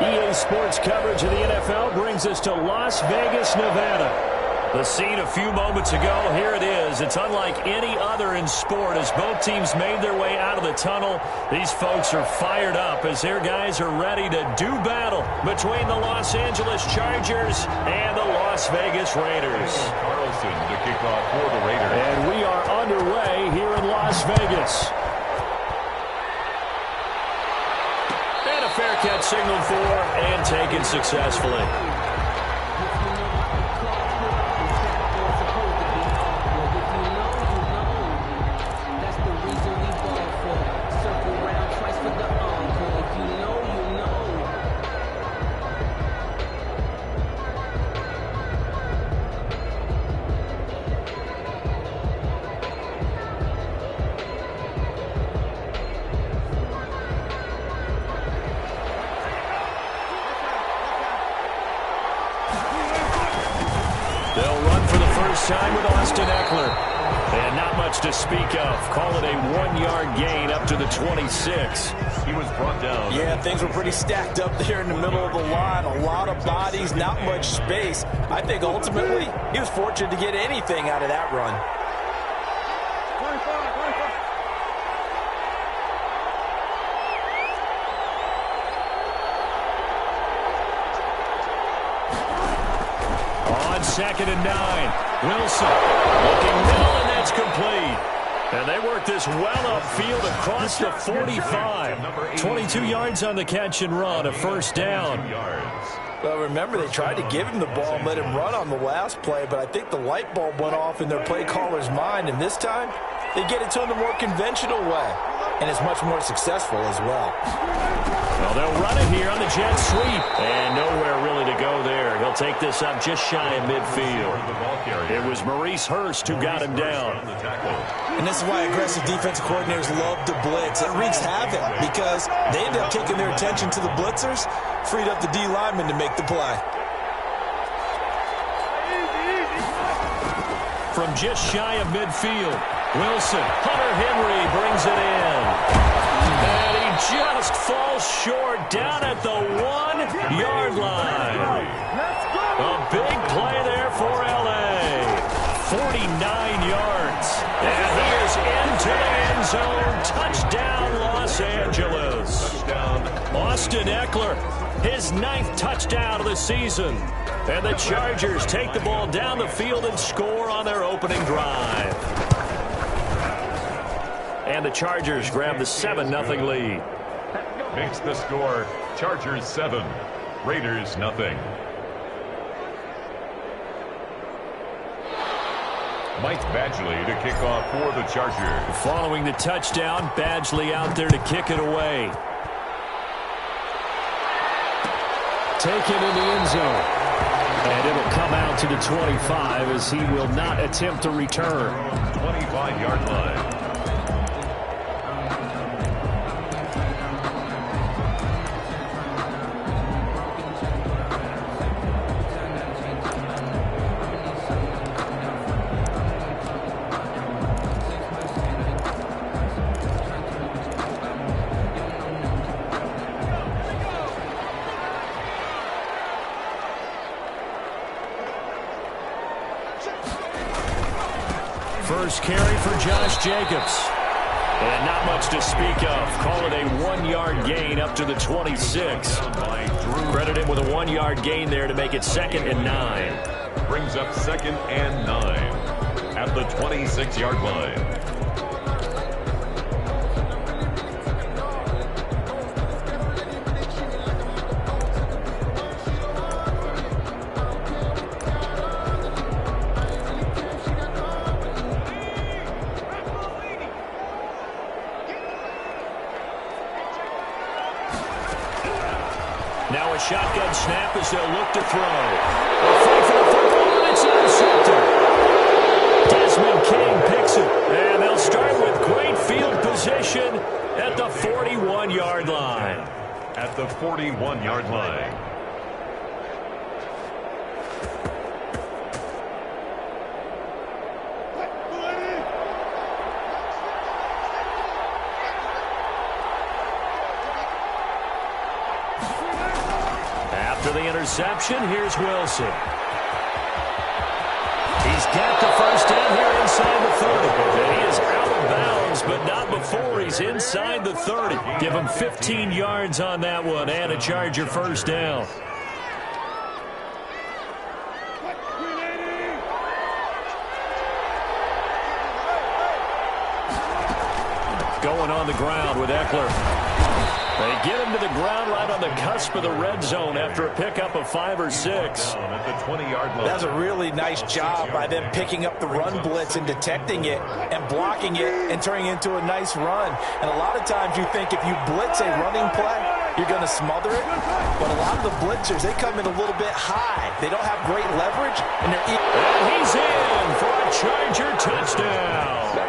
EA Sports coverage of the NFL brings us to Las Vegas, Nevada. The scene a few moments ago, here it is. It's unlike any other in sport as both teams made their way out of the tunnel. These folks are fired up as their guys are ready to do battle between the Los Angeles Chargers and the Las Vegas Raiders. Carlson to kick off for the Raiders. And we are underway here in Las Vegas. And a fair catch signaled for and taken successfully. Time with Austin Eckler. And not much to speak of. Call it a 1-yard gain up to the 26. He was brought down. Yeah, things were pretty stacked up there in the middle of the line. A lot of bodies, not much space. I think ultimately he was fortunate to get anything out of that run. On 2nd and 9. Wilson looking middle, and that's complete. And they work this well upfield across the 45. 22 yards on the catch and run, a first down. Well, remember, they tried to give him the ball and let him run on the last play, but I think the light bulb went off in their play caller's mind, and this time they get it to him the more conventional way, and it's much more successful as well. Well, they'll run it here on the jet sweep, and nowhere really to go there. He'll take this up just shy of midfield. It was Maurice Hurst who got him down. And this is why aggressive defensive coordinators love to blitz. It wreaks havoc because they end up taking their attention to the blitzers, freed up the D lineman to make the play. From just shy of midfield, Wilson, Hunter Henry brings it in. And he just falls short down at the 1-yard line. A big play there for L.A. 49 yards. And he is into the end zone. Touchdown, Los Angeles. Austin Eckler, his 9th touchdown of the season. And the Chargers take the ball down the field and score on their opening drive. And the Chargers grab the 7-0 lead. Makes the score Chargers 7, Raiders nothing. Mike Badgley to kick off for the Chargers. Following the touchdown, Badgley out there to kick it away. Taken in the end zone. And it'll come out to the 25 as he will not attempt to return. 25-yard line. First carry for Josh Jacobs. And not much to speak of. Call it a 1-yard gain up to the 26. Credit him with a 1-yard gain there to make it 2nd and 9. Brings up 2nd and 9 at the 26-yard line. Now a shotgun snap as they'll look to throw. A fight for the football, and it's intercepted. Desmond King picks it, and they'll start with great field position at the 41-yard line. At the 41-yard line. the interception. Here's Wilson. He's got the first down here inside the 30. And he is out of bounds, but not before he's inside the 30. Give him 15 yards on that one and a Charger first down. Going on the ground with Eckler. They get him to the ground right on the cusp of the red zone after a pickup of 5 or 6. At the 20-yard line. That's a really nice job by them picking up the run blitz and detecting it and blocking it and turning it into a nice run. And a lot of times you think if you blitz a running play, you're going to smother it. But a lot of the blitzers, they come in a little bit high. They don't have great leverage. And he's in for a Charger touchdown.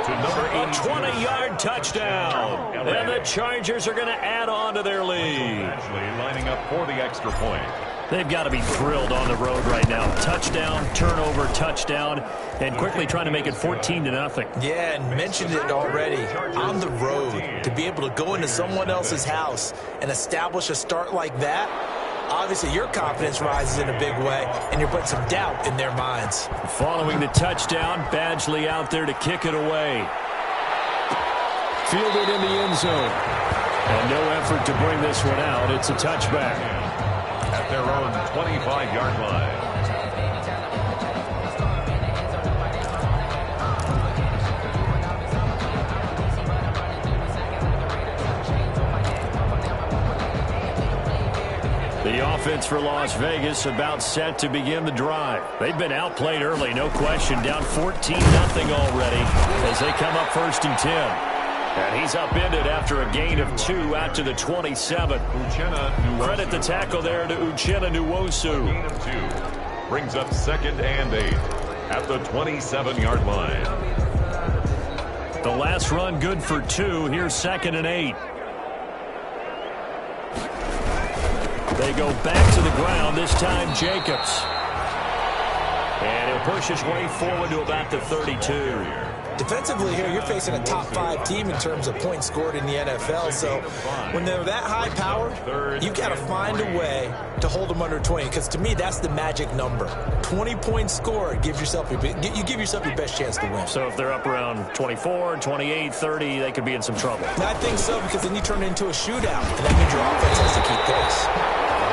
A 20-yard touchdown. And the Chargers are going to add on to their lead. Actually lining up for the extra point. They've got to be thrilled on the road right now. Touchdown, turnover, touchdown, and quickly trying to make it 14-0. Yeah, and mentioned it already. On the road, to be able to go into someone else's house and establish a start like that, obviously your confidence rises in a big way, and you're putting some doubt in their minds. Following the touchdown, Badgley out there to kick it away. Fielded in the end zone. And no effort to bring this one out. It's a touchback. At their own 25-yard line. The offense for Las Vegas about set to begin the drive. They've been outplayed early, no question. Down 14-0 already as they come up 1st and 10. And he's upended after a gain of 2 out to the 27. Credit the tackle there to Uchenna Nwosu. Gain of 2 brings up 2nd and 8 at the 27-yard line. The last run good for 2. Here's 2nd and 8. They go back to the ground, this time Jacobs. And he'll push his way forward to about the 32. Defensively here, you're facing a top 5 team in terms of points scored in the NFL. So when they're that high power, you got to find a way to hold them under 20. Because to me, that's the magic number. 20 points scored gives yourself you give yourself your best chance to win. So if they're up around 24, 28, 30, they could be in some trouble. And I think so, because then you turn it into a shootout, and that means your offense has to keep pace.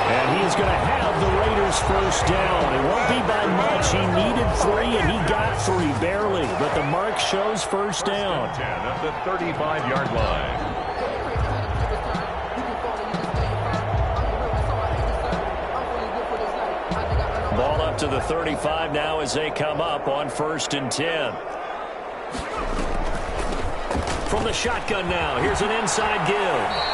And he's going to have the Raiders first down. It won't be by much. He needed 3, and he got 3, barely. But the mark shows first down. 10 at the 35-yard line. Ball up to the 35 now as they come up on 1st and 10. From the shotgun now, here's an inside give.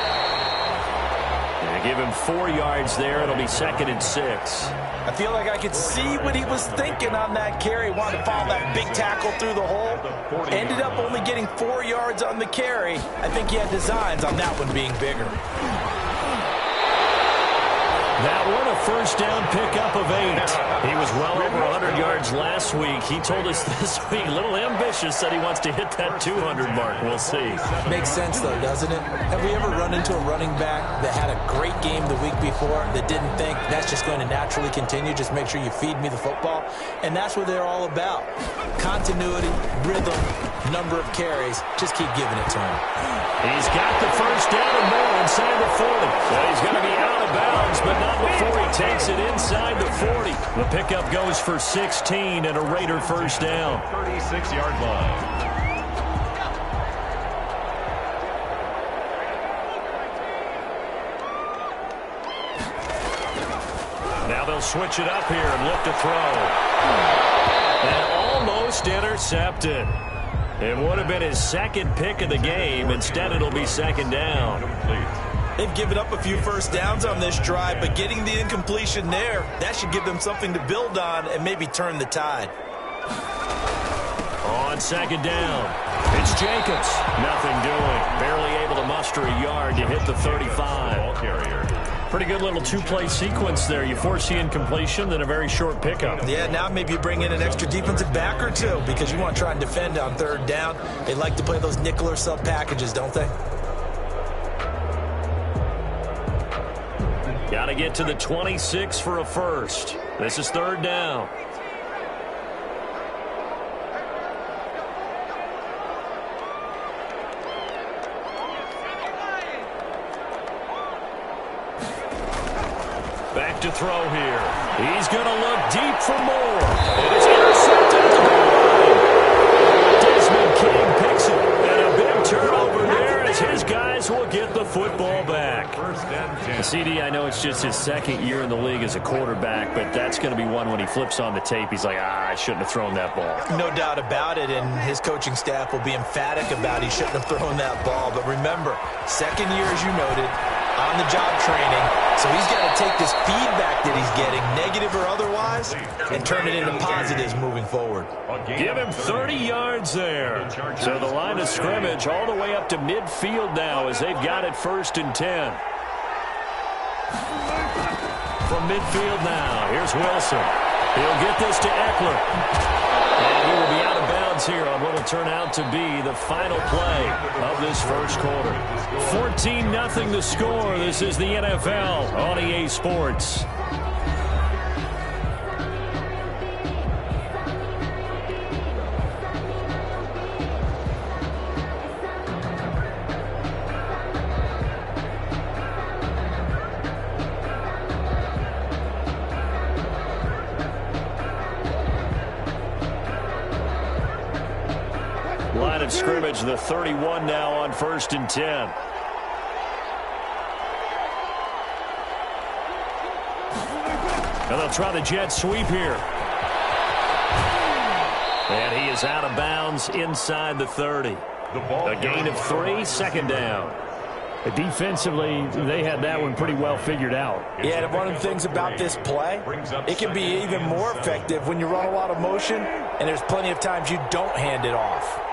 Give him 4 yards there. It'll be 2nd and 6. I feel like I could see what he was thinking on that carry. Wanted to follow that big tackle through the hole. Ended up only getting 4 yards on the carry. I think he had designs on that one being bigger. That one a first down pickup of 8. He was well over 100 yards last week. He told us this week, a little ambitious, said he wants to hit that 200 mark. We'll see. Makes sense, though, doesn't it? Have we ever run into a running back that had a great game the week before that didn't think that's just going to naturally continue? Just make sure you feed me the football. And that's what they're all about. Continuity, rhythm, number of carries. Just keep giving it to him. He's got the first down and more inside the 40. Well, he's going to be out of bounds, but not before he takes it inside the 40. The pickup goes for 16 and a Raider first down. 36-yard line. Now they'll switch it up here and look to throw. And almost intercepted. It would have been his 2nd pick of the game. Instead, it'll be 2nd down. They've given up a few first downs on this drive, but getting the incompletion there, that should give them something to build on and maybe turn the tide. On 2nd down, it's Jacobs. Nothing doing. Barely able to muster a yard to hit the 35. Ball carrier. Pretty good little 2-play sequence there. You force the incompletion, then a very short pickup. Yeah, now maybe you bring in an extra defensive back or 2 because you want to try and defend on 3rd down. They like to play those nickel or sub packages, don't they? Got to get to the 26 for a first. This is third down. Back to throw here. He's going to look deep for more. And it's intercepted at the goal line. Desmond King picks it. And a big turnover there as his guys will get the football back. First and 10. CD, I know it's just his second year in the league as a quarterback, but that's going to be one when he flips on the tape. He's like, I shouldn't have thrown that ball. No doubt about it, and his coaching staff will be emphatic about he shouldn't have thrown that ball. But remember, second year, as you noted, on-the-job training, so he's got to take this feedback that he's getting, negative or otherwise, and turn it into positives moving forward. Give him 30 yards there. So the line of scrimmage all the way up to midfield now as they've got it first and 10. From midfield now, here's Wilson. He'll get this to Eckler. And he will be out of bounds here on what will turn out to be the final play of this first quarter. 14-0 the score. This is the NFL on EA Sports. Line of scrimmage, the 31 now on first and 10. And they'll try the jet sweep here. And he is out of bounds inside the 30. A gain of 3, second down. Defensively, they had that one pretty well figured out. Yeah, and one of the things about this play, it can be even more effective when you run a lot of motion, and there's plenty of times you don't hand it off.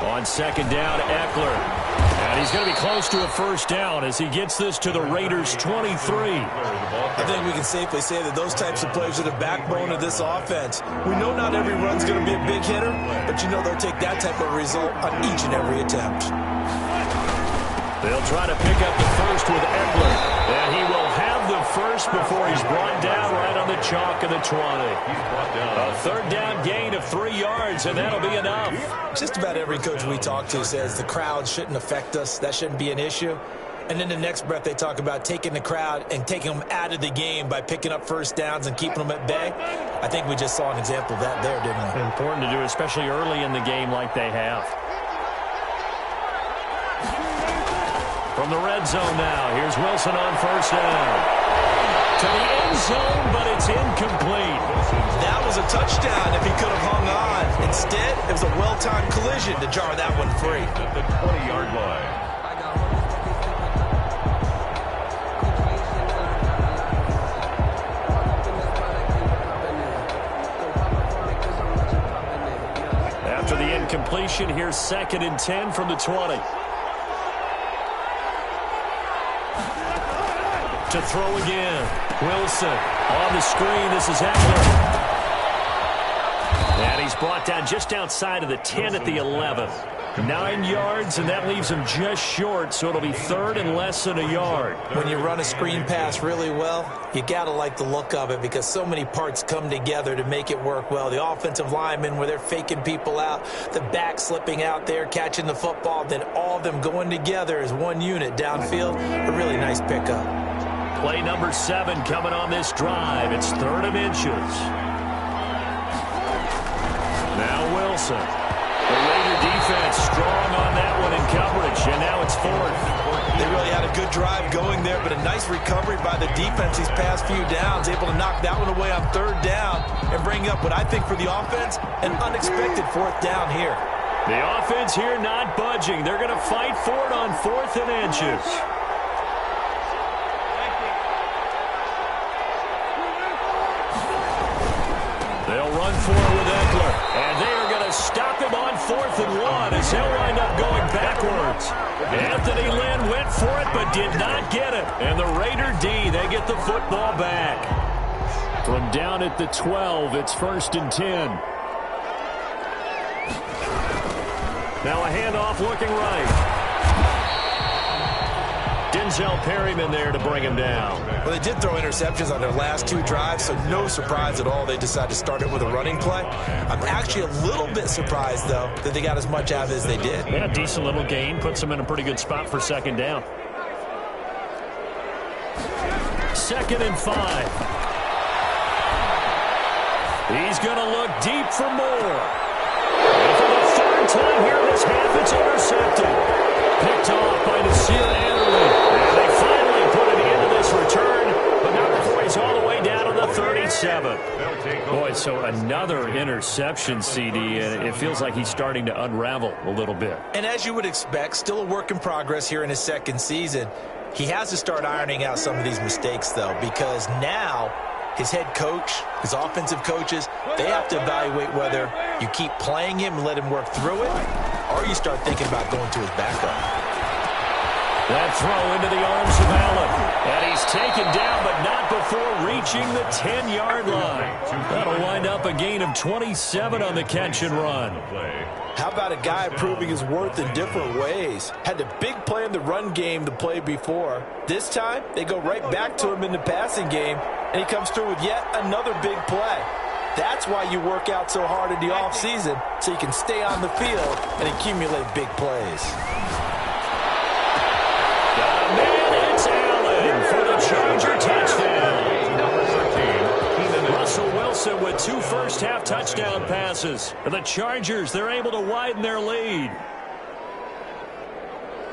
On second down, Eckler. And he's going to be close to a first down as he gets this to the Raiders' 23. I think we can safely say that those types of plays are the backbone of this offense. We know not every run's going to be a big hitter, but you know they'll take that type of result on each and every attempt. They'll try to pick up the first with Eckler. And he will have the first before he's brought down right on the chalk of the 20. A third down gain of 3 yards, and that'll be enough. Just about every coach we talk to says the crowd shouldn't affect us. That shouldn't be an issue. And then the next breath they talk about taking the crowd and taking them out of the game by picking up first downs and keeping them at bay. I think we just saw an example of that there, didn't we? Important to do, especially early in the game like they have. From the red zone now, here's Wilson on first down. To the end zone, but it's incomplete. That was a touchdown if he could have hung on. Instead, it was a well-timed collision to jar that one free. At the 20-yard line. After the incompletion, here's second and 10 from the 20. To throw again. Wilson on the screen. This is Eckler. And he's brought down just outside of the 10 at the 11. 9 yards, and that leaves him just short, so it'll be third and less than a yard. When you run a screen pass really well, you got to like the look of it because so many parts come together to make it work well. The offensive linemen, where they're faking people out, the back slipping out there, catching the football, then all of them going together as one unit downfield. A really nice pickup. Play number 7 coming on this drive. It's third and inches. Now Wilson. The Raider defense strong on that one in coverage, and now it's fourth. They really had a good drive going there, but a nice recovery by the defense these past few downs, able to knock that one away on third down and bring up what I think for the offense, an unexpected fourth down here. The offense here not budging. They're going to fight for it on fourth and inches. They'll run for it with Eckler, and they are going to stop him on fourth and 1 as he'll wind up going backwards. Anthony Lynn went for it but did not get it. And the Raider D, they get the football back. From down at the 12, it's first and 10. Now a handoff looking right. Denzel Perryman there to bring him down. Well, they did throw interceptions on their last 2 drives, so no surprise at all they decided to start it with a running play. I'm actually a little bit surprised, though, that they got as much out of it as they did. Yeah, decent little gain. Puts them in a pretty good spot for second down. 2nd and 5. He's going to look deep for more. And for the 3rd time here in this half, it's intercepted. Picked off by Nasir Adderley. And they finally put it into this return, but not before he's all the way down to the 37. Boy, so another interception, CD, and it feels like he's starting to unravel a little bit. And as you would expect, still a work in progress here in his 2nd season. He has to start ironing out some of these mistakes, though, because now his head coach, his offensive coaches, they have to evaluate whether you keep playing him and let him work through it, or you start thinking about going to his backup. That throw into the arms of Allen. And he's taken down, but not before reaching the 10-yard line. That'll wind up a gain of 27 on the catch and run. How about a guy proving his worth in different ways? Had a big play in the run game the play before. This time, they go right back to him in the passing game, and he comes through with yet another big play. That's why you work out so hard in the offseason, so you can stay on the field and accumulate big plays. Man, it's Allen for the Charger touchdown. Russell Wilson with 2 first-half touchdown passes. And the Chargers, they're able to widen their lead.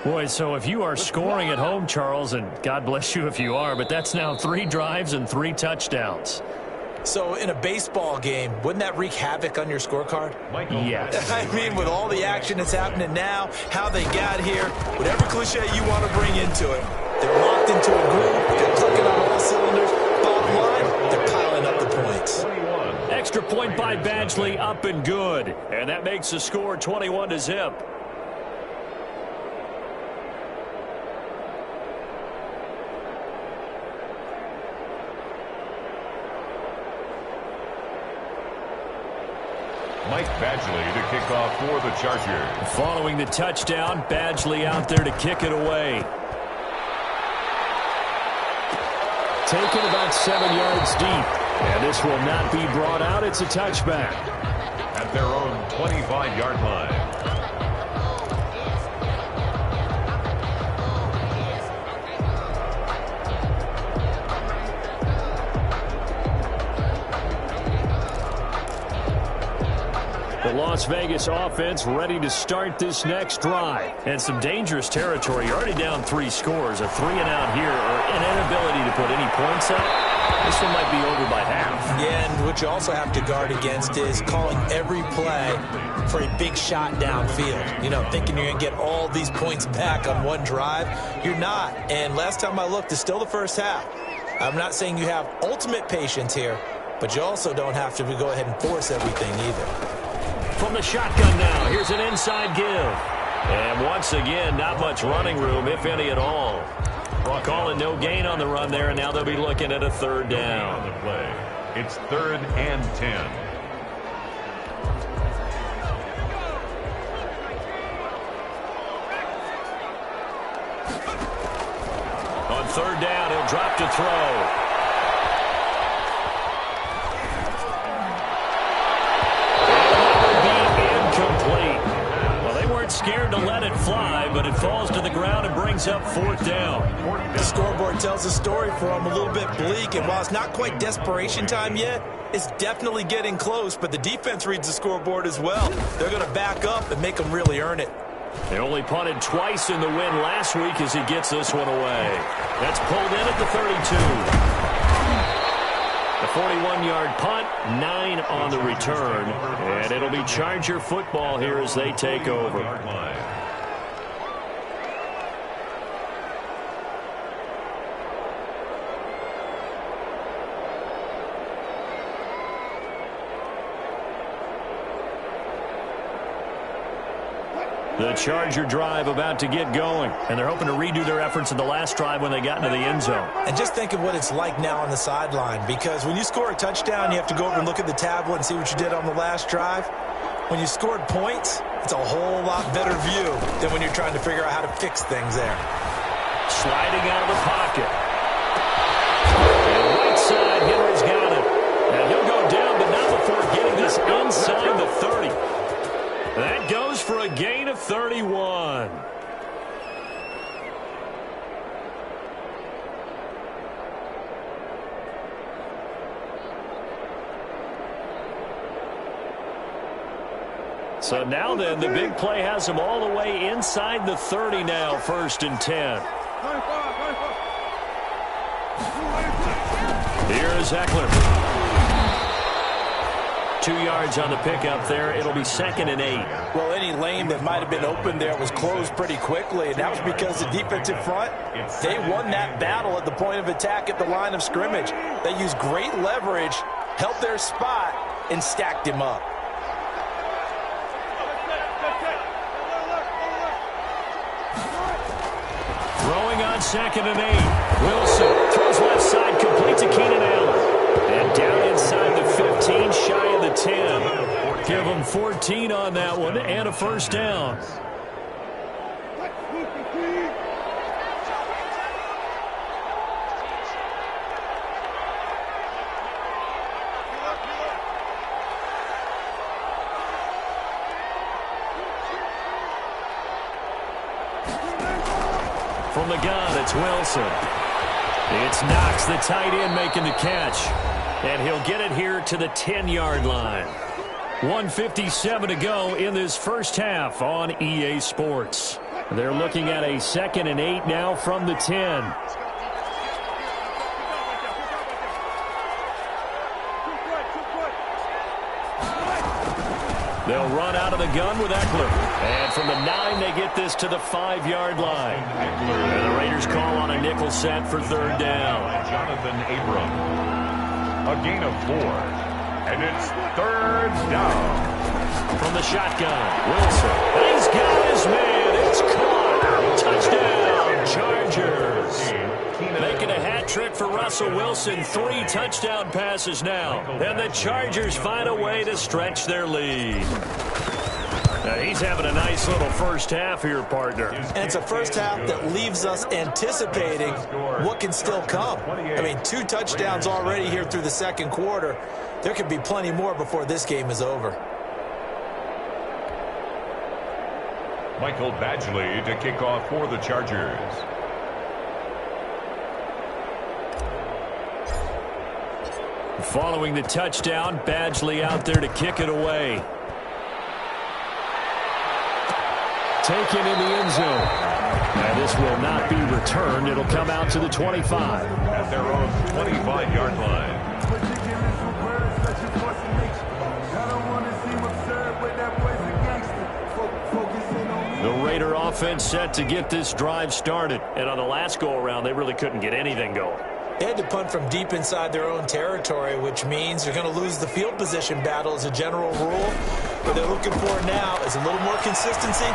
Boy, so if you are scoring at home, Charles, and God bless you if you are, but that's now 3 drives and 3 touchdowns. So in a baseball game, wouldn't that wreak havoc on your scorecard? Yes. I mean, with all the action that's happening now, how they got here, whatever cliche you want to bring into it, they're locked into a groove, they're clicking on all cylinders. Bottom line, they're piling up the points. Extra point by Badgley, up and good. And that makes the score 21-0. Mike Badgley to kick off for the Chargers. Following the touchdown, Badgley out there to kick it away. Taken about 7 yards deep. And this will not be brought out. It's a touchback. At their own 25-yard line. The Las Vegas offense ready to start this next drive. And some dangerous territory. You're already down 3 scores. A 3-and-out here, or an inability to put any points up. This one might be over by half. Yeah, and what you also have to guard against is calling every play for a big shot downfield. You know, thinking you're going to get all these points back on one drive. You're not. And last time I looked, it's still the first half. I'm not saying you have ultimate patience here, but you also don't have to go ahead and force everything either. From the shotgun now, here's an inside give. And once again, not much running room, if any at all. Calling no gain on the run there, and now they'll be looking at a 3rd down. On the play. It's 3rd and 10. On 3rd down, he'll drop to throw. Scared to let it fly, but it falls to the ground and brings up 4th down. The scoreboard tells a story for them a little bit bleak, and while it's not quite desperation time yet, it's definitely getting close, but the defense reads the scoreboard as well. They're going to back up and make them really earn it. They only punted twice in the win last week as he gets this one away. That's pulled in at the 32. The 41-yard punt, 9 on the return, and it'll be Charger football here as they take over. The Charger drive about to get going, and they're hoping to redo their efforts in the last drive when they got into the end zone. And just think of what it's like now on the sideline, because when you score a touchdown, you have to go over and look at the tablet and see what you did on the last drive. When you scored points, it's a whole lot better view than when you're trying to figure out how to fix things there. sliding out of the pocket. And right side, Henry's got it. And he'll go down, but not before getting this inside the 30. That goes for a gain of 31. So now then, the big play has him all the way inside the 30 now, 1st and 10. Here's Eckler. 2 yards on the pickup there. It'll be 2nd and 8. Well, any lane that might have been open there was closed pretty quickly, and that was because the defensive front, they won that battle at the point of attack at the line of scrimmage. They used great leverage, held their spot, and stacked him up. Throwing on 2nd and 8. Wilson throws left side, complete to Keenan Allen. And down inside the 15, shy of the 10. Give him 14 on that one and a 1st down. From the gun, it's Wilson. It's Knox, the tight end, making the catch. And he'll get it here to the 10-yard line. 1:57 to go in this first half on EA Sports. They're looking at a 2nd and 8 now from the 10. They'll run out of the gun with Eckler. And from the 9, they get this to the 5-yard line. And the Raiders call on a nickel set for 3rd down. Jonathan Abram. A gain of 4. And it's 3rd down. From the shotgun, Wilson. And he's got his man. It's caught. Touchdown, Chargers. Making a hat trick for Russell Wilson. 3 touchdown passes now. And the Chargers find a way to stretch their lead. Now he's having a nice little first half here, partner. And it's a first half that leaves us anticipating what can still come. I mean, 2 touchdowns already here through the 2nd quarter. There could be plenty more before this game is over. Michael Badgley to kick off for the Chargers. Following the touchdown, Badgley out there to kick it away. Taken in the end zone. And this will not be returned. It'll come out to the 25. At their own 25-yard line. The Raider offense set to get this drive started. And on the last go-around, they really couldn't get anything going. They had to punt from deep inside their own territory, which means they're going to lose the field position battle as a general rule. What they're looking for now is a little more consistency,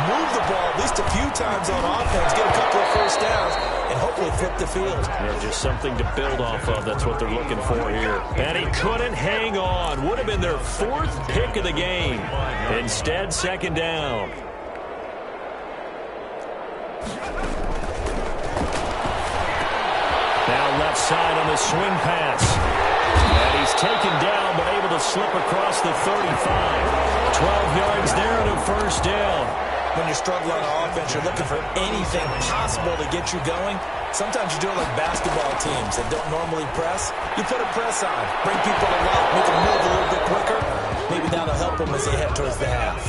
move the ball at least a few times on offense, get a couple of first downs, and hopefully flip the field. Just something to build off of. That's what they're looking for here. And he couldn't hang on. Would have been their 4th pick of the game. Instead, 2nd down. Now left side on the swing pass. And he's taken down, but able to slip across the 35. 12 yards there and a 1st down. When you're struggling on offense, you're looking for anything possible to get you going. Sometimes you do it like basketball teams that don't normally press. You put a press on, bring people to life, make them move a little bit quicker. Maybe that'll help them as they head towards the half.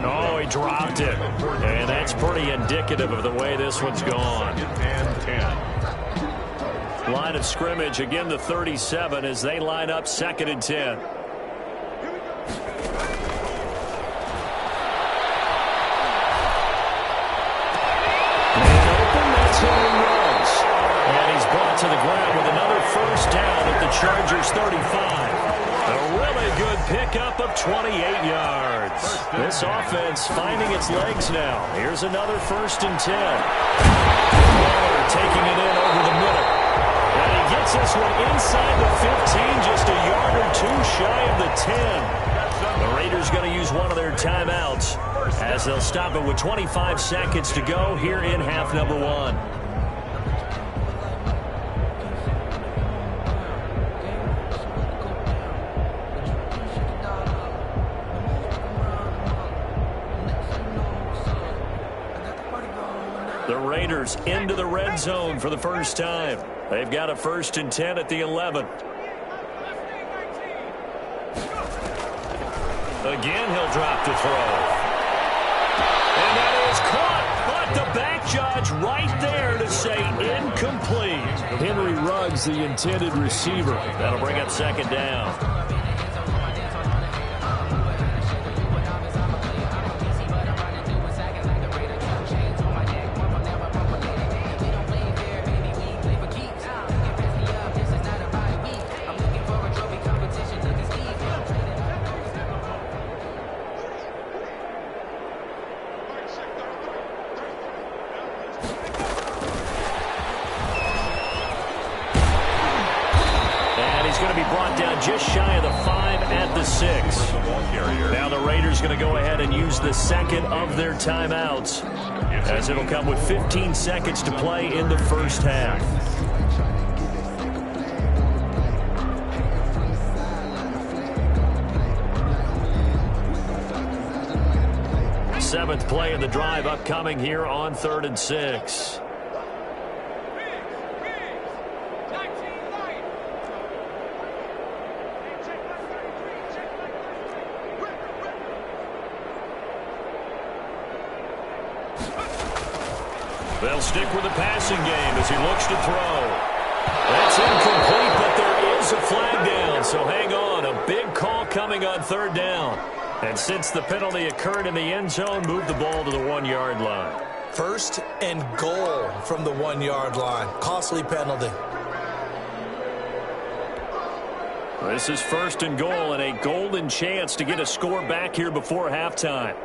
Oh, he dropped it. And that's pretty indicative of the way this one's gone. And 10. Line of scrimmage, again the 37 as they line up 2nd and 10. And he's brought to the ground with another 1st down at the Chargers 35. A really good pickup of 28 yards. This offense finding its legs now. Here's another 1st and 10. Waller taking it in over the middle. And he gets this one inside the 15, just a yard or 2 shy of the 10. The Raiders going to use one of their timeouts as they'll stop it with 25 seconds to go here in half number 1. The Raiders into the red zone for the first time. They've got a 1st and 10 at the 11. Again, he'll drop to throw. And that is caught, but the back judge right there to say incomplete. Henry Ruggs, the intended receiver. That'll bring up 2nd down. Just shy of the 5 at the 6. Now the Raiders going to go ahead and use the 2nd of their timeouts, as it'll come with 15 seconds to play in the first half. Seventh play of the drive upcoming here on 3rd and 6. They'll stick with the passing game as he looks to throw. That's incomplete, but there is a flag down, so hang on. A big call coming on 3rd down. And since the penalty occurred in the end zone, move the ball to the 1-yard line. 1st and goal from the 1-yard line. Costly penalty. This is 1st and goal and a golden chance to get a score back here before halftime.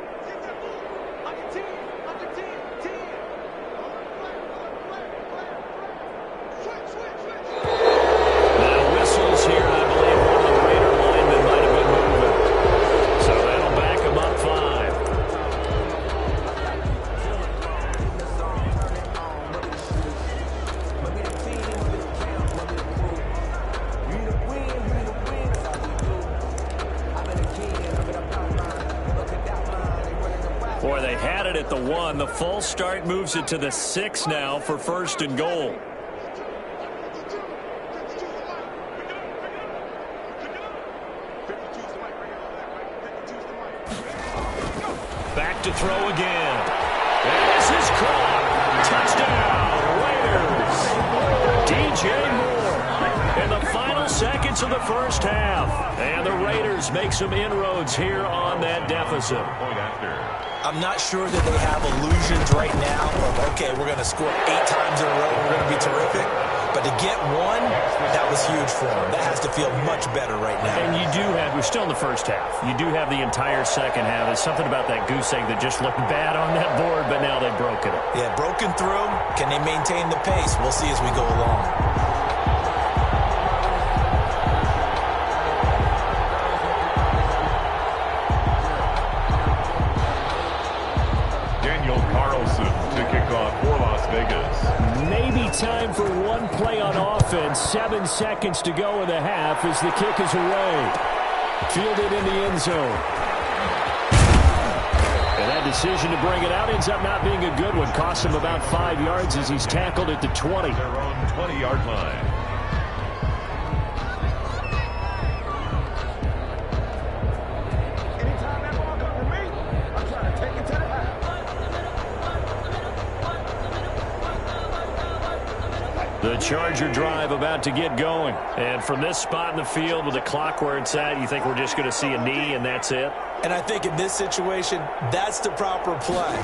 Boy, they had it at the 1. The false start moves it to the 6 now for 1st and goal. Back to throw again. And this is caught. Touchdown, Raiders. DJ Moore in the final seconds of the first half. And the Raiders make some inroads here on that deficit. I'm not sure that they have illusions right now of, okay, we're going to score 8 times in a row, we're going to be terrific. But to get 1, that was huge for them. That has to feel much better right now. And you do have, we're still in the first half. You do have the entire second half. There's something about that goose egg that just looked bad on that board, but now they've broken it. Yeah, broken through. Can they maintain the pace? We'll see as we go along. Maybe time for one play on offense. 7 seconds to go in the half as the kick is away. Fielded in the end zone. And that decision to bring it out ends up not being a good one. Costs him about 5 yards as he's tackled at the 20. Their own 20-yard line. The Charger drive about to get going. And from this spot in the field with the clock where it's at, you think we're just going to see a knee and that's it? And I think in this situation, that's the proper play.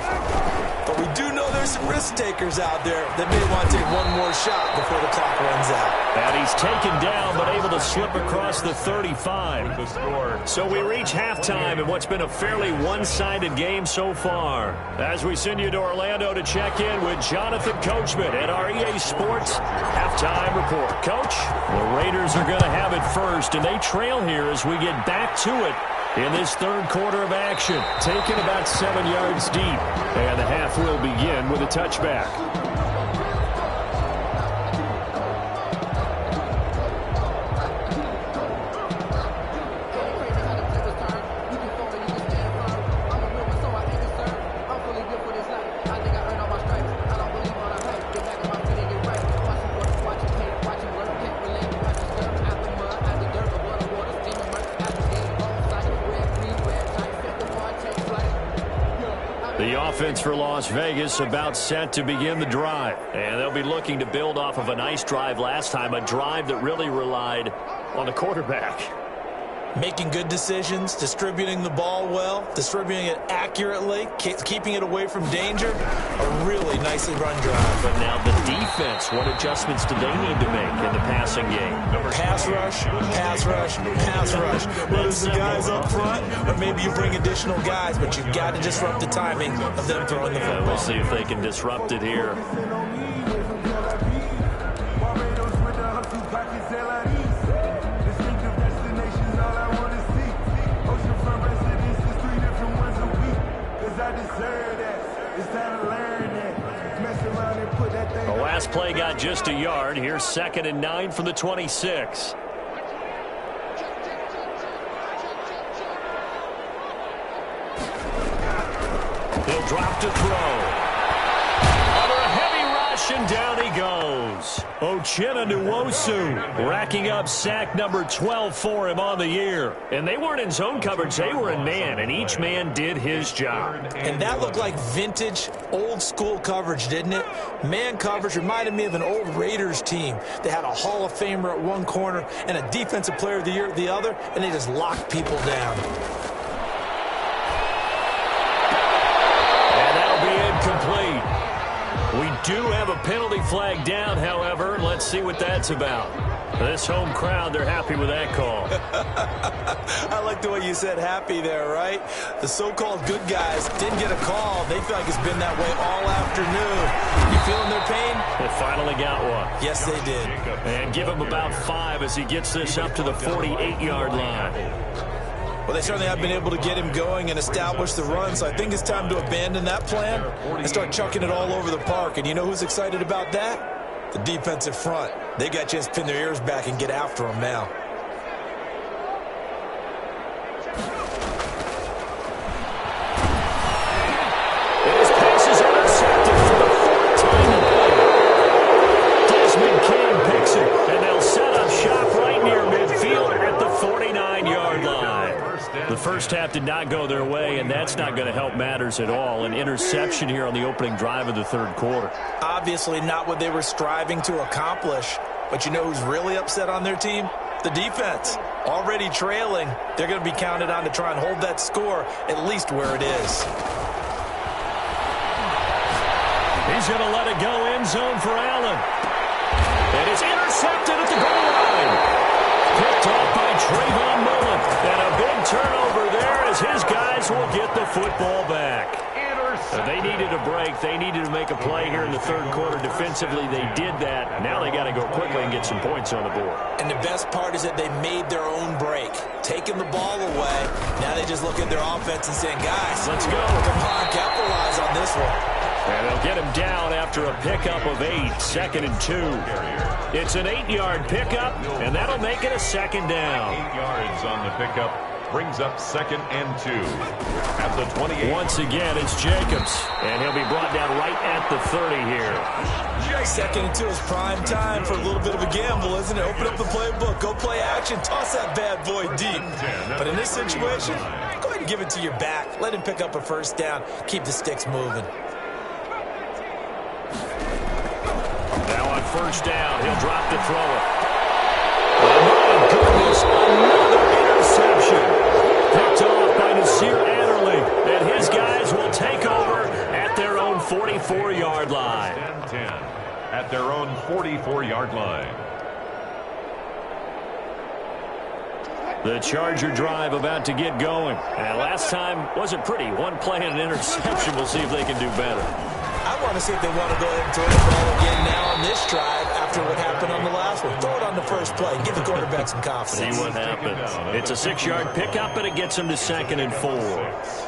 But we do know there's some risk takers out there that may want to take one more shot before the clock runs out. And he's taken down but able to slip across the 35. So we reach halftime in what's been a fairly one-sided game so far. As we send you to Orlando to check in with Jonathan Coachman at our EA Sports Halftime Report. Coach, the Raiders are going to have it first, and they trail here as we get back to it in this third quarter of action. Taken about 7 yards deep, and the half will begin with a touchback. offense for Las Vegas about set to begin the drive. And they'll be looking to build off of a nice drive last time, a drive that really relied on the quarterback. Making good decisions, distributing the ball well, distributing it accurately, keeping it away from danger. A really nicely run drive. But now the defense, what adjustments do they need to make in the passing game? Pass rush, pass rush, pass rush. Whether it's the guys up front or maybe you bring additional guys, but you've got to disrupt the timing of them throwing the football. We'll see if they can disrupt it here. The last play got just a yard. Here's 2nd and 9 from the 26. He'll drop to throw. Under a heavy rush, and down he goes. Uchenna Nwosu racking up sack number 12 for him on the year. And they weren't in zone coverage. They were in man, and each man did his job. And that looked like vintage, old-school coverage, didn't it? Man coverage reminded me of an old Raiders team. They had a Hall of Famer at one corner and a Defensive Player of the Year at the other, and they just locked people down. And that'll be incomplete. We do have a penalty flag down, however. Let's see what that's about. This home crowd, they're happy with that call. I like the way you said happy there, right? The so-called good guys didn't get a call. They feel like it's been that way all afternoon. You feeling their pain? They finally got one. Yes, they did. And give him about 5 as he gets this up to the 48-yard line. Well, they certainly have been able to get him going and establish the run, so I think it's time to abandon that plan and start chucking it all over the park. And you know who's excited about that? The defensive front. They got a chance to pin their ears back and get after him now. And his pass is intercepted for the 4th time tonight. Desmond King picks it, and they'll set up shop right near midfield at the 49-yard line. The first half did not go their way, and that's not going to help matters at all. An interception here on the opening drive of the 3rd quarter. Obviously not what they were striving to accomplish. But you know who's really upset on their team? The defense. Already trailing. They're going to be counted on to try and hold that score at least where it is. He's going to let it go end zone for Allen. And it's intercepted at the goal line. Picked off by Trayvon Mullen. And a big turnover there as his guys will get the football back. They needed a break. They needed to make a play here in the 3rd quarter. Defensively, they did that. Now they got to go quickly and get some points on the board. And the best part is that they made their own break. Taking the ball away. Now they just look at their offense and saying, guys, let's go. Come on, capitalize on this one. And they'll get him down after a pickup of 8, 2nd and 2. It's an 8-yard pickup, and that'll make it a 2nd down. 8 yards on the pickup. Brings up 2nd and 2 at the 28. Once again, it's Jacobs, and he'll be brought down right at the 30 here. 2nd and 2 is prime time for a little bit of a gamble, isn't it? Open up the playbook, go play action, toss that bad boy deep. But in this situation, go ahead and give it to your back. Let him pick up a 1st down. Keep the sticks moving. Now on 1st down, he'll drop to throw it. Oh, my goodness, another interception. Picked off by Nasir Adderley, and his guys will take over at their own 44-yard line. 10-10 at their own 44-yard line. The Charger drive about to get going. And last time wasn't pretty. One play and an interception. We'll see if they can do better. I want to see if they want to go ahead and throw the ball again now on this drive after what happened on the last one. Throw it on the first play. Give the quarterback some confidence. See what happens. It's a 6-yard pickup, and it gets them to 2nd and 4.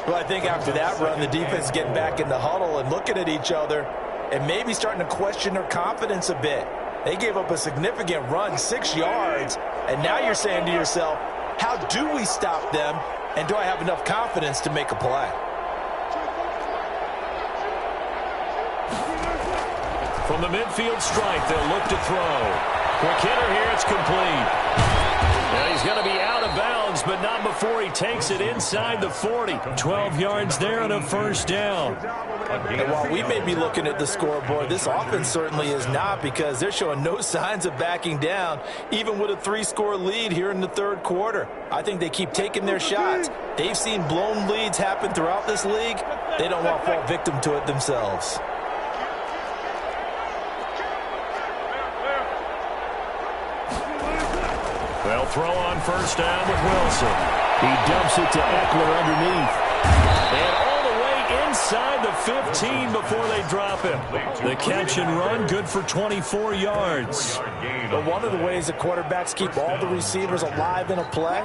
Well, I think after that run, the defense is getting back in the huddle and looking at each other and maybe starting to question their confidence a bit. They gave up a significant run, 6 yards, and now you're saying to yourself, how do we stop them, and do I have enough confidence to make a play? From the midfield stripe, they'll look to throw. Quick hitter here, it's complete. And he's going to be out of bounds but not before he takes it inside the 40. 12 yards there and a first down. And while we may be looking at the scoreboard, this offense certainly is not, because they're showing no signs of backing down, even with a 3-score lead here in the third quarter. I think they keep taking their shots. They've seen blown leads happen throughout this league. They don't want to fall victim to it themselves. They'll throw on first down with Wilson. He dumps it to Eckler underneath. And all the way inside the 15 before they drop him. The catch and run, good for 24 yards. But one of the ways the quarterbacks keep all the receivers alive in a play,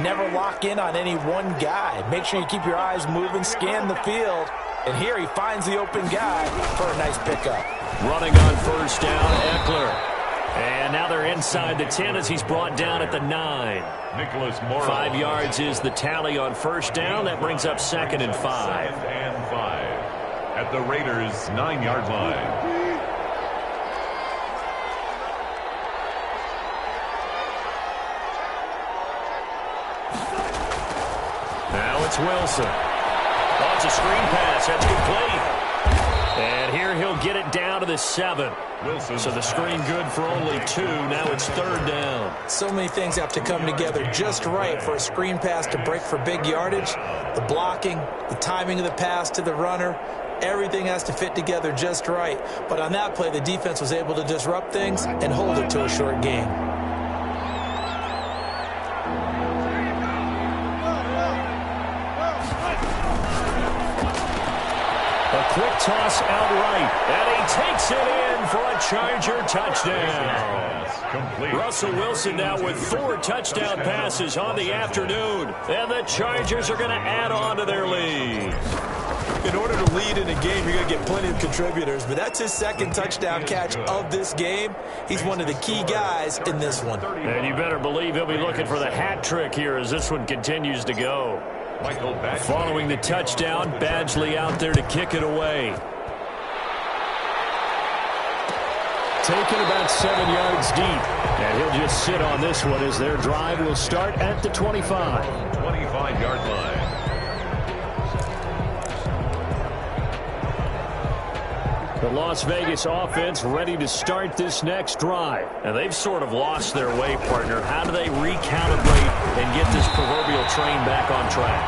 never lock in on any one guy. Make sure you keep your eyes moving, scan the field. And here he finds the open guy for a nice pickup. Running on first down, Eckler. And now they're inside the 10 as he's brought down at the 9. 5 yards is the tally on first down. That brings up 2nd and 5. 2nd and 5 at the Raiders' 9-yard line. Now it's Wilson. Oh, it's a screen pass. That's complete. And here he'll get it down to the 7. So the screen good for only 2. Now it's 3rd down. So many things have to come together just right for a screen pass to break for big yardage. The blocking, the timing of the pass to the runner, everything has to fit together just right. But on that play, the defense was able to disrupt things and hold it to a short gain. Quick toss outright, and he takes it in for a Charger touchdown. Russell Wilson now with 4 touchdown passes on the afternoon, and the Chargers are going to add on to their lead. In order to lead in a game, you're going to get plenty of contributors, but that's his 2nd touchdown catch of this game. He's one of the key guys in this one. And you better believe he'll be looking for the hat trick here as this one continues to go. Following the touchdown, Badgley out there to kick it away. Taken about 7 yards deep. And he'll just sit on this one as their drive will start at the 25. 25-yard line. The Las Vegas offense ready to start this next drive. And they've sort of lost their way, partner. How do they recalibrate and get this proverbial train back on track?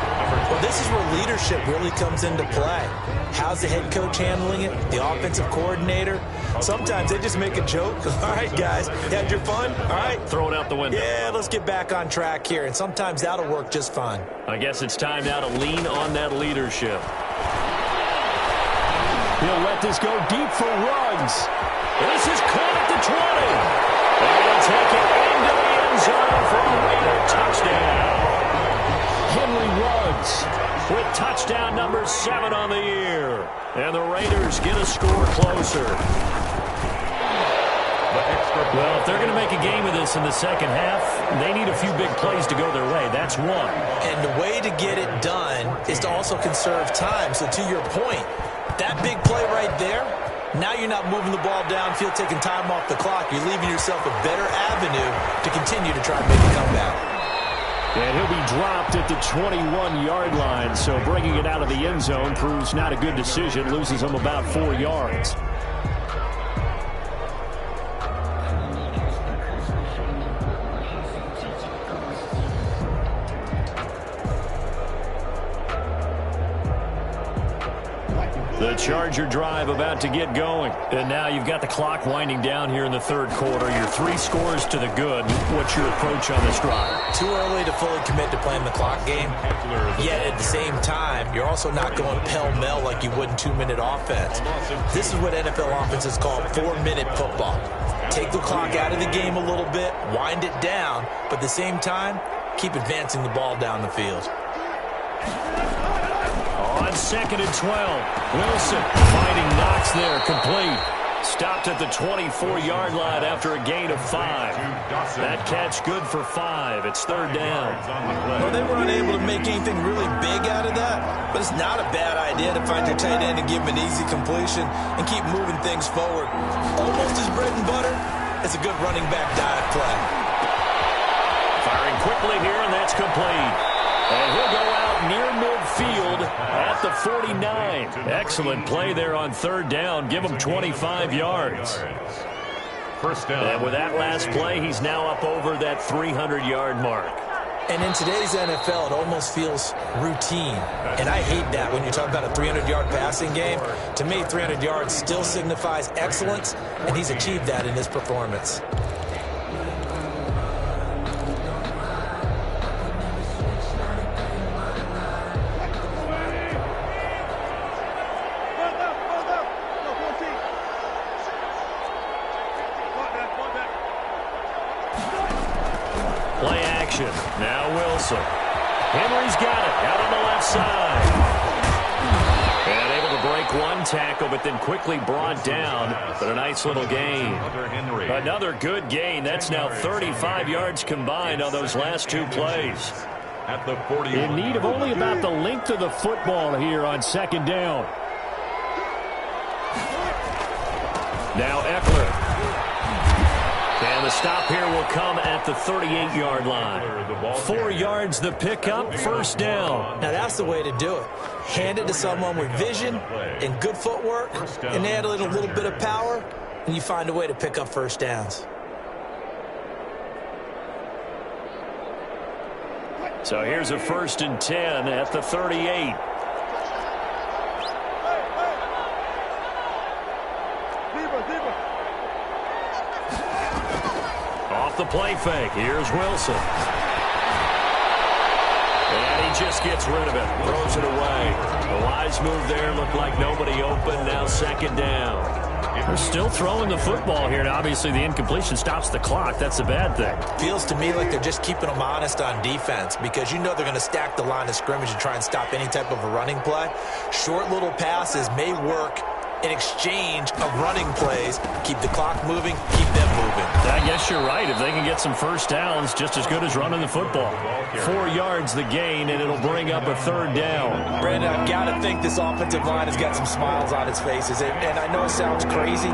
Well, this is where leadership really comes into play. How's the head coach handling it? The offensive coordinator? Sometimes they just make a joke. All right, guys, you had your fun? All right. Throw it out the window. Yeah, let's get back on track here. And sometimes that'll work just fine. I guess it's time now to lean on that leadership. He'll let this go deep for Ruggs. This is caught at the 20. They'll take it into the end zone for a Raider touchdown. Henry Ruggs with touchdown number 7 on the year. And the Raiders get a score closer. Well, if they're going to make a game of this in the second half, they need a few big plays to go their way. That's one. And the way to get it done is to also conserve time. So to your point, that big play right there, now you're not moving the ball downfield, taking time off the clock. You're leaving yourself a better avenue to continue to try and make a comeback. And he'll be dropped at the 21-yard line, so bringing it out of the end zone proves not a good decision, loses him about 4 yards. The Charger drive about to get going. And now you've got the clock winding down here in the third quarter. Your 3 scores to the good. What's your approach on this drive? Too early to fully commit to playing the clock game. Yet at the same time, you're also not going pell-mell like you would in 2-minute offense. This is what NFL offenses call 4-minute football. Take the clock out of the game a little bit, wind it down, but at the same time, keep advancing the ball down the field. On 2nd and 12, Wilson finding Knox there, complete. Stopped at the 24-yard line after a gain of 5. That catch good for 5. It's 3rd down. Well, they were unable to make anything really big out of that, but it's not a bad idea to find your tight end and give him an easy completion and keep moving things forward. Almost his bread and butter. It's a good running back dive play. Firing quickly here, and that's complete. And he'll go out near midfield at the 49. Excellent play there on third down. Give him 25 yards. First down. And with that last play, he's now up over that 300-yard mark. And in today's NFL, it almost feels routine. And I hate that when you talk about a 300-yard passing game. To me, 300 yards still signifies excellence, and he's achieved that in his performance. Play action. Now Wilson. Henry's got it out on the left side. And able to break one tackle, but then quickly brought down. But a nice little gain. Another good gain. That's now 35 yards combined on those last two plays. At the 40. In need of only about the length of the football here on second down. Now Eckler. And the stop here will come at the 38-yard line. 4 yards the pickup, first down. Now that's the way to do it. Hand it to someone with vision and good footwork, and add a little bit of power, and you find a way to pick up first downs. So here's a 1st and 10 at the 38. Off the play fake. Here's Wilson. And he just gets rid of it. Throws it away. The wise move there. Looked like nobody open. Now second down. They're still throwing the football here, and obviously the incompletion stops the clock. That's a bad thing. Feels to me like they're just keeping them honest on defense, because you know they're going to stack the line of scrimmage and try and stop any type of a running play. Short little passes may work in exchange of running plays. Keep the clock moving, keep them moving. I guess you're right. If they can get some first downs, just as good as running the football. 4 yards the gain, and it'll bring up a third down. Brandon, I've got to think this offensive line has got some smiles on its faces. And I know it sounds crazy,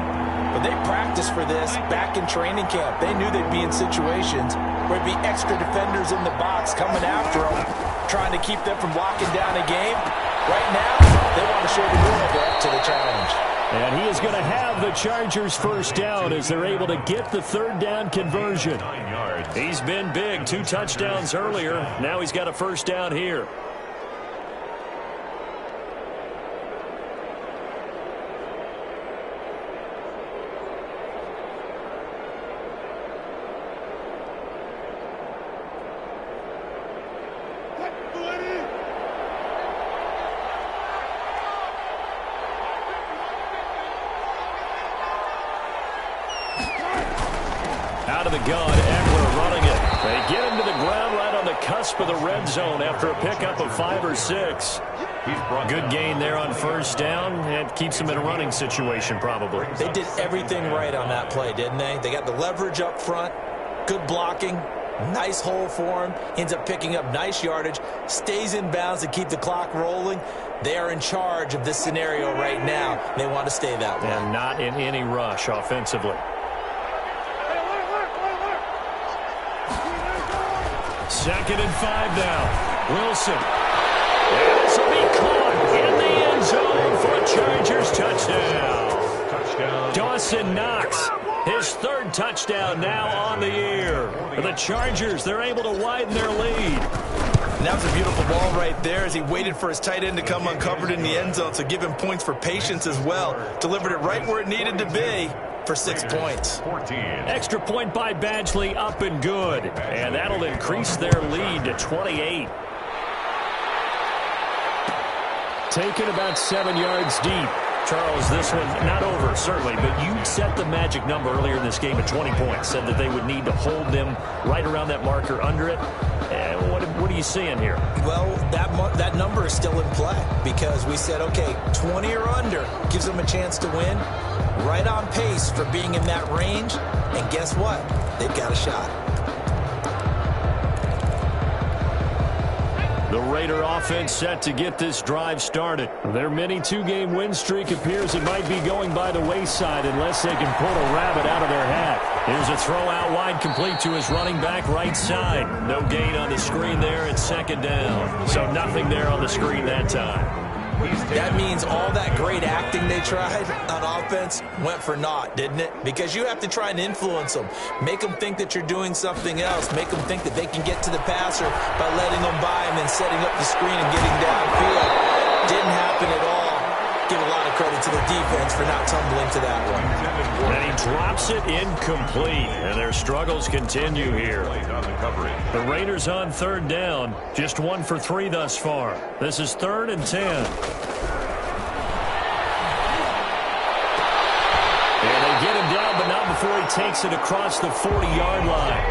but they practiced for this back in training camp. They knew they'd be in situations where there'd be extra defenders in the box coming after them, trying to keep them from locking down a game. Right now, they want to show the world they're up to the challenge. And he is going to have the Chargers first down as they're able to get the third down conversion. He's been big. 2 touchdowns earlier. Now he's got a first down here. Out of the gun, Eckler running it. They get him to the ground right on the cusp of the red zone after a pickup of 5 or 6. Good gain there on first down. It keeps him in a running situation probably. They did everything right on that play, didn't they? They got the leverage up front, good blocking, nice hole for him, ends up picking up nice yardage, stays in bounds to keep the clock rolling. They are in charge of this scenario right now. They want to stay that way. And not in any rush offensively. Second and 5 now. Wilson. And this will be caught in the end zone for a Chargers touchdown. Dawson Knox, his 3rd touchdown now on the year. For the Chargers, they're able to widen their lead. And that was a beautiful ball right there as he waited for his tight end to come uncovered in the end zone, so give him points for patience as well. Delivered it right where it needed to be for 6 points. 14. Extra point by Badgley, up and good. And that'll increase their lead to 28. Taken about 7 yards deep. Charles, this one not over, certainly, but you set the magic number earlier in this game at 20 points. Said that they would need to hold them right around that marker under it. And what are you seeing here? Well, that number is still in play because we said, okay, 20 or under gives them a chance to win. Right on pace for being in that range. And guess what? They've got a shot. The Raider offense set to get this drive started. Their mini two-game win streak appears it might be going by the wayside unless they can pull a rabbit out of their hat. Here's a throw out wide, complete to his running back right side. No gain on the screen there at second down. So nothing there on the screen that time. That means all that great acting they tried on offense went for naught, didn't it? Because you have to try and influence them. Make them think that you're doing something else. Make them think that they can get to the passer by letting them by and then setting up the screen and getting downfield. Didn't happen at all. Give a lot of credit to the defense for not tumbling to that one. And he drops it incomplete, and their struggles continue here. The Raiders on third down, just 1 for 3 thus far. This is 3rd and 10. And they get him down, but not before he takes it across the 40-yard line.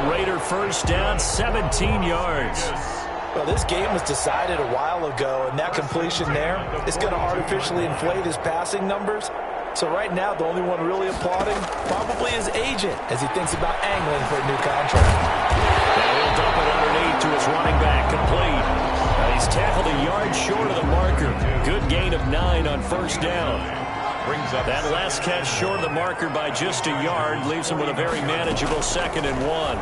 A Raider first down, 17 yards. Well, this game was decided a while ago, and that completion there is going to artificially inflate his passing numbers. So right now, the only one really applauding probably his agent as he thinks about angling for a new contract. Now he'll dump it underneath to his running back, complete. He's tackled a yard short of the marker. Good gain of 9 on first down. That last catch short of the marker by just a yard leaves him with a very manageable 2nd and 1.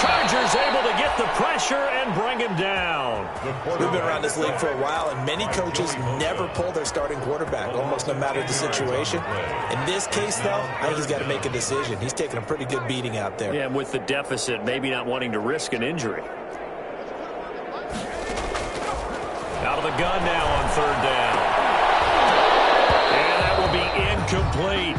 Chargers able to get the pressure and bring him down. We've been around this league for a while, and many coaches never pull their starting quarterback, almost no matter the situation. In this case, though, I think he's got to make a decision. He's taking a pretty good beating out there. Yeah, and with the deficit, maybe not wanting to risk an injury. Out of the gun now on third down. And that will be incomplete.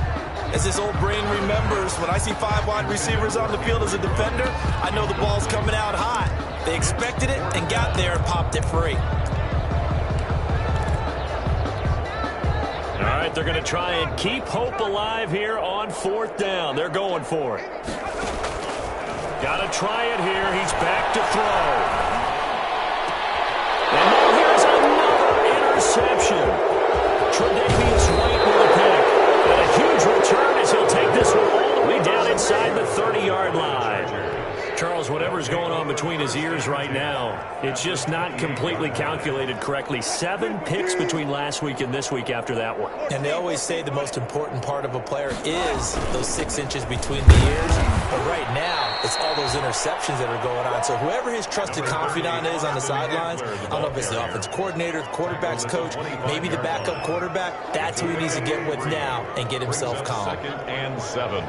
As this old brain remembers, when I see 5 wide receivers on the field as a defender, I know the ball's coming out hot. They expected it and got there and popped it free. All right, they're going to try and keep hope alive here on 4th down. They're going for it. Got to try it here. He's back to throw. And now here's another interception. Tre'Davious White with a pick. And a huge return as he'll take this one all the way down inside the 30-yard line. Charles, whatever's going on between his ears right now, it's just not completely calculated correctly. 7 picks between last week and this week after that one. And they always say the most important part of a player is those 6 inches between the ears. But right now, it's all those interceptions that are going on. So whoever his trusted confidant is on the sidelines, I don't know if it's the offense coordinator, the quarterback's coach, maybe the backup quarterback, that's who he needs to get with now and get himself calm. 2nd and 7.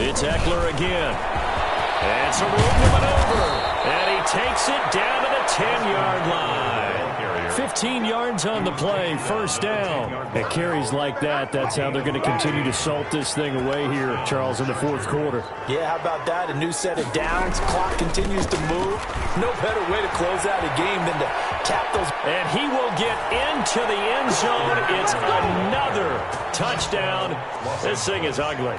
It's Eckler again. And some room to maneuver. And he takes it down to the 10-yard line. 15 yards on the play, first down. At carries like that, that's how they're going to continue to salt this thing away here, Charles, in the 4th quarter. Yeah, how about that? A new set of downs. Clock continues to move. No better way to close out a game than to tap those. And he will get into the end zone. It's another touchdown. This thing is ugly.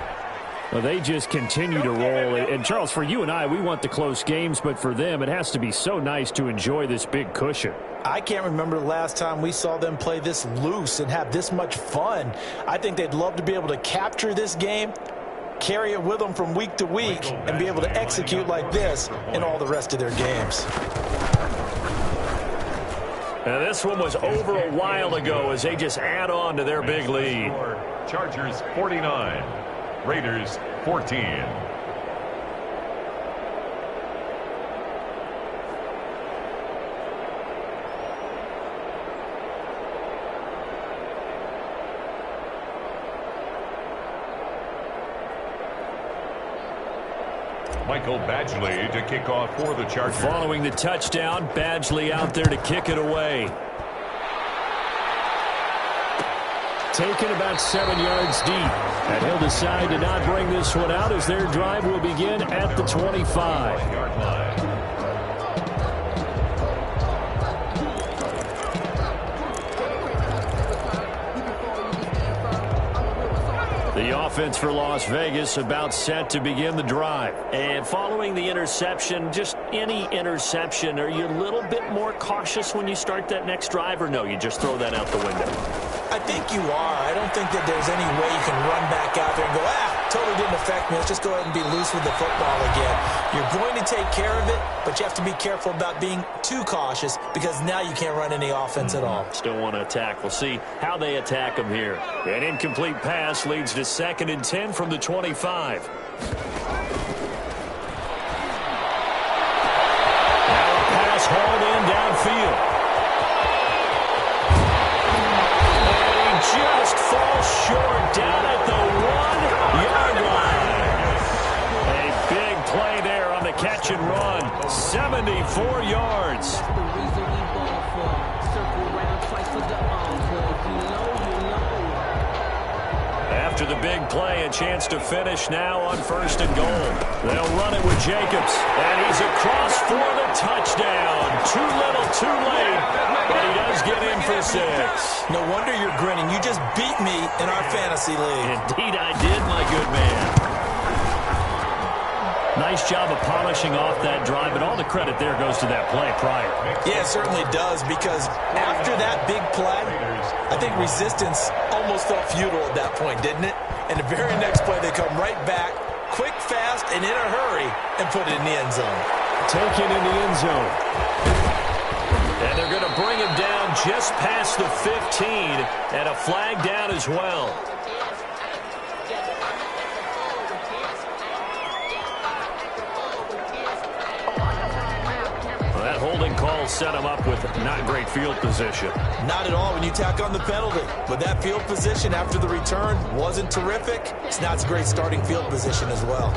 Well, they just continue to roll. And, Charles, for you and I, we want the close games, but for them, it has to be so nice to enjoy this big cushion. I can't remember the last time we saw them play this loose and have this much fun. I think they'd love to be able to capture this game, carry it with them from week to week, and be able to execute like this in all the rest of their games. And this one was over a while ago as they just add on to their big lead. Chargers 49. Raiders 14. Michael Badgley to kick off for the Chargers. Following the touchdown, Badgley out there to kick it away. Taken about 7 yards deep. And he'll decide to not bring this one out as their drive will begin at the 25-yard line. The offense for Las Vegas about set to begin the drive. And following the interception, just any interception, are you a little bit more cautious when you start that next drive, or no, you just throw that out the window? I think you are. I don't think that there's any way you can run back out there and go, totally didn't affect me. Let's just go ahead and be loose with the football again. You're going to take care of it, but you have to be careful about being too cautious because now you can't run any offense at all. Still want to attack. We'll see how they attack him here. An incomplete pass leads to 2nd and 10 from the 25. Now a pass hauled in downfield. Just falls short down at the 1-yard line. A big play there on the catch and run. 74 yards. After the big play, a chance to finish now on 1st and goal. They'll run it with Jacobs, and he's across for the touchdown. Too little, too late, but he does get in for 6. No wonder you're grinning. You just beat me in our fantasy league. Indeed I did, my good man. Nice job of polishing off that drive, but all the credit there goes to that play prior. Yeah, it certainly does, because after that big play, I think resistance almost felt futile at that point, didn't it? And the very next play, they come right back, quick, fast, and in a hurry, and put it in the end zone. Taken in the end zone. And they're going to bring him down just past the 15, and a flag down as well. That holding call set him up with not great field position. Not at all when you tack on the penalty. But that field position after the return wasn't terrific. It's not a great starting field position as well.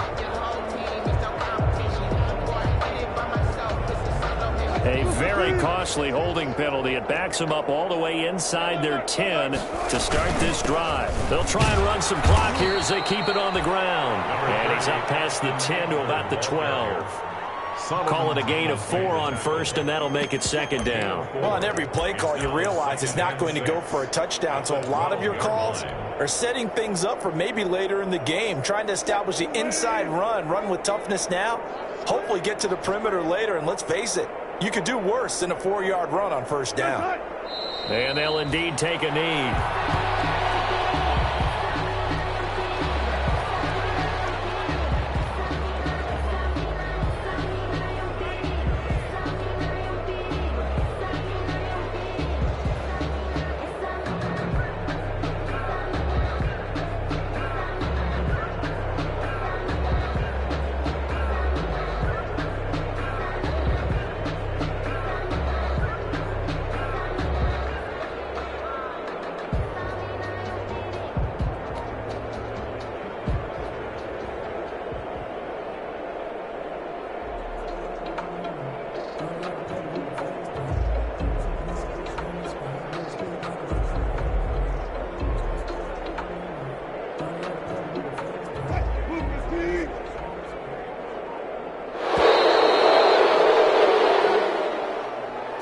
A very costly holding penalty. It backs them up all the way inside their 10 to start this drive. They'll try and run some clock here as they keep it on the ground. And he's up past the 10 to about the 12. Call it a gain of 4 on 1st, and that'll make it 2nd down. Well, on every play call, you realize it's not going to go for a touchdown. So a lot of your calls are setting things up for maybe later in the game, trying to establish the inside run with toughness now, hopefully get to the perimeter later. And let's face it, you could do worse than a 4-yard run on 1st down. And they'll indeed take a knee.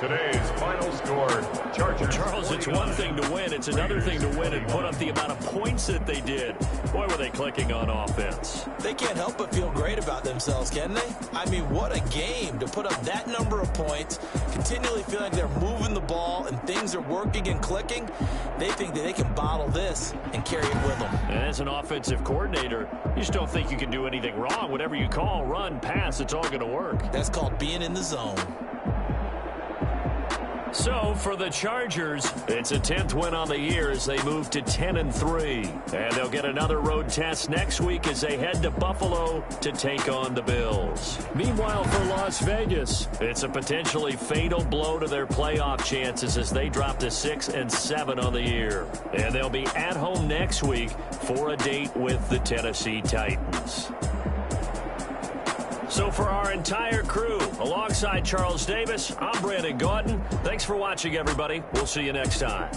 Today's final score, Chargers. Charles, it's one thing to win. It's another thing to win and put up the amount of points that they did. Boy, were they clicking on offense. They can't help but feel great about themselves, can they? I mean, what a game to put up that number of points, continually feel like they're moving the ball and things are working and clicking. They think that they can bottle this and carry it with them. And as an offensive coordinator, you just don't think you can do anything wrong. Whatever you call, run, pass, it's all going to work. That's called being in the zone. So for the Chargers, it's a 10th win on the year as they move to 10-3. And they'll get another road test next week as they head to Buffalo to take on the Bills. Meanwhile, for Las Vegas, it's a potentially fatal blow to their playoff chances as they drop to 6-7 on the year. And they'll be at home next week for a date with the Tennessee Titans. So for our entire crew, alongside Charles Davis, I'm Brandon Gaudin. Thanks for watching, everybody. We'll see you next time.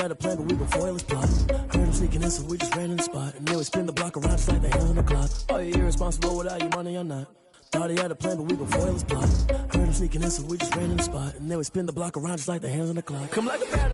had a plan, but we gon' foil his plot. Heard him sneaking in, so we just ran in the spot. And then we spin the block around just like the hands on the clock. Are you irresponsible without your money or not? Thought he had a plan, but we gon' foil his plot. Heard him sneaking in, so we just ran in the spot. And then we spin the block around just like the hands on the clock. Come like a bad